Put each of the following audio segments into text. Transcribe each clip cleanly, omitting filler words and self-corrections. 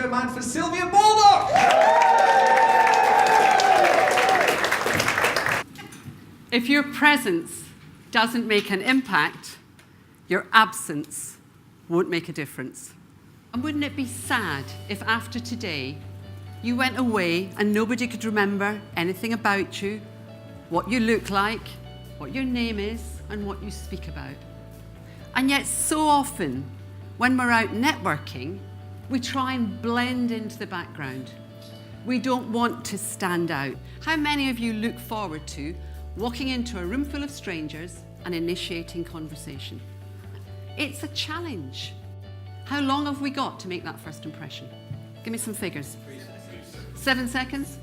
go mad for Sylvia Baldock! If your presence doesn't make an impact, your absence won't make a difference. And wouldn't it be sad if after today you went away and nobody could remember anything about you, what you look like, what your name is, and what you speak about? And yet so often, when we're out networking, we try and blend into the background. We don't want to stand out. How many of you look forward to walking into a room full of strangers and initiating conversation? It's a challenge. How long have we got to make that first impression? Give me some figures. 7 seconds?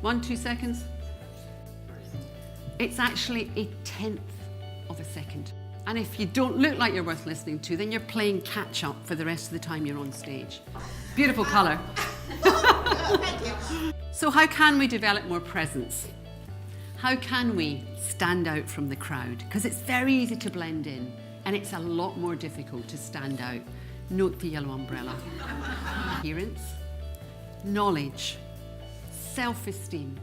2 seconds? It's actually a 1/10 of a second. And if you don't look like you're worth listening to, then you're playing catch up for the rest of the time you're on stage. Beautiful colour. So how can we develop more presence? How can we stand out from the crowd? Because it's very easy to blend in, and it's a lot more difficult to stand out. Note the yellow umbrella. Appearance, knowledge, self-esteem,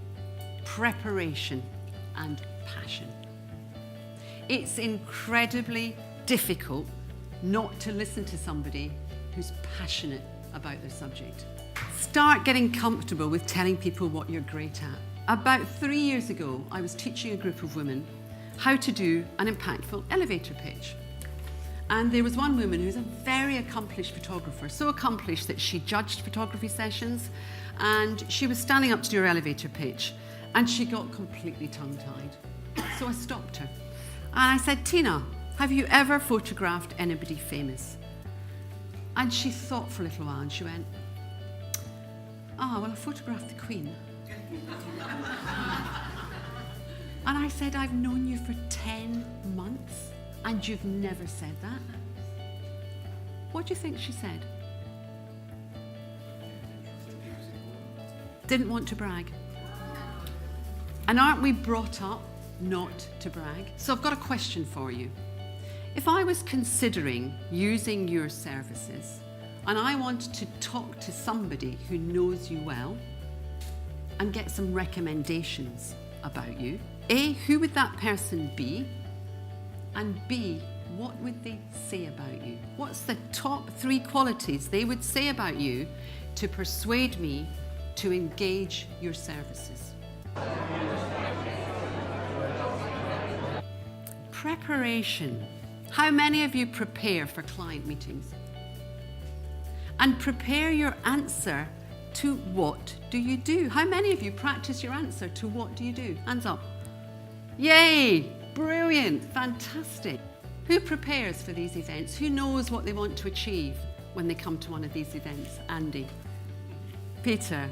preparation, and passion. It's incredibly difficult not to listen to somebody who's passionate about their subject. Start getting comfortable with telling people what you're great at. About 3 years ago, I was teaching a group of women how to do an impactful elevator pitch. And there was one woman who's a very accomplished photographer, so accomplished that she judged photography sessions, and she was standing up to do her elevator pitch, and she got completely tongue-tied. So I stopped her. And I said, Tina, have you ever photographed anybody famous? And she thought for a little while and she went, well, I photographed the Queen. And I said, I've known you for 10 months and you've never said that. What do you think she said? Didn't want to brag. And aren't we brought up not to brag? So I've got a question for you. If I was considering using your services and I wanted to talk to somebody who knows you well and get some recommendations about you, A, who would that person be? And B, what would they say about you? What's the top 3 qualities they would say about you to persuade me to engage your services? Preparation. How many of you prepare for client meetings? And prepare your answer to what do you do? How many of you practice your answer to what do you do? Hands up. Yay! Brilliant, fantastic. Who prepares for these events? Who knows what they want to achieve when they come to one of these events? Andy. Peter.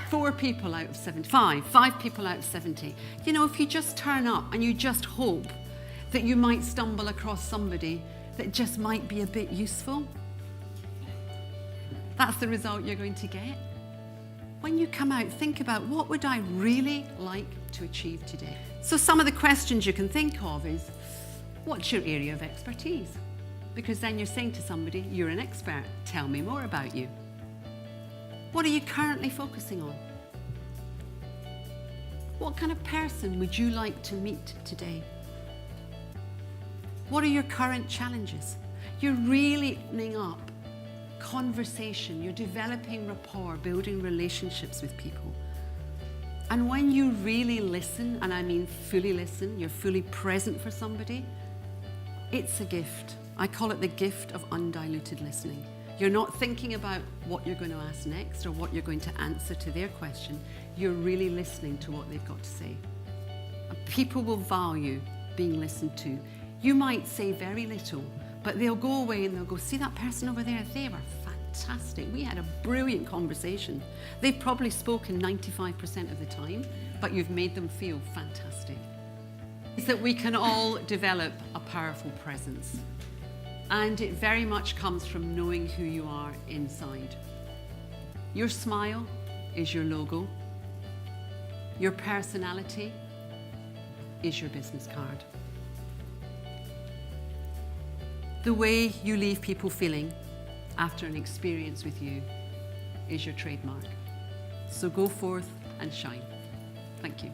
4 people out of 75, 5 people out of 70. You know, if you just turn up and you just hope that you might stumble across somebody that just might be a bit useful, that's the result you're going to get. When you come out, think about what would I really like to achieve today? So some of the questions you can think of is, what's your area of expertise? Because then you're saying to somebody, you're an expert, tell me more about you. What are you currently focusing on? What kind of person would you like to meet today? What are your current challenges? You're really opening up conversation, you're developing rapport, building relationships with people. And when you really listen, and I mean fully listen, you're fully present for somebody, it's a gift. I call it the gift of undiluted listening. You're not thinking about what you're going to ask next or what you're going to answer to their question. You're really listening to what they've got to say. And people will value being listened to. You might say very little, but they'll go away and they'll go, see that person over there? They were fantastic. We had a brilliant conversation. They've probably spoken 95% of the time, but you've made them feel fantastic. It's that we can all develop a powerful presence. And it very much comes from knowing who you are inside. Your smile is your logo. Your personality is your business card. The way you leave people feeling after an experience with you is your trademark. So go forth and shine. Thank you.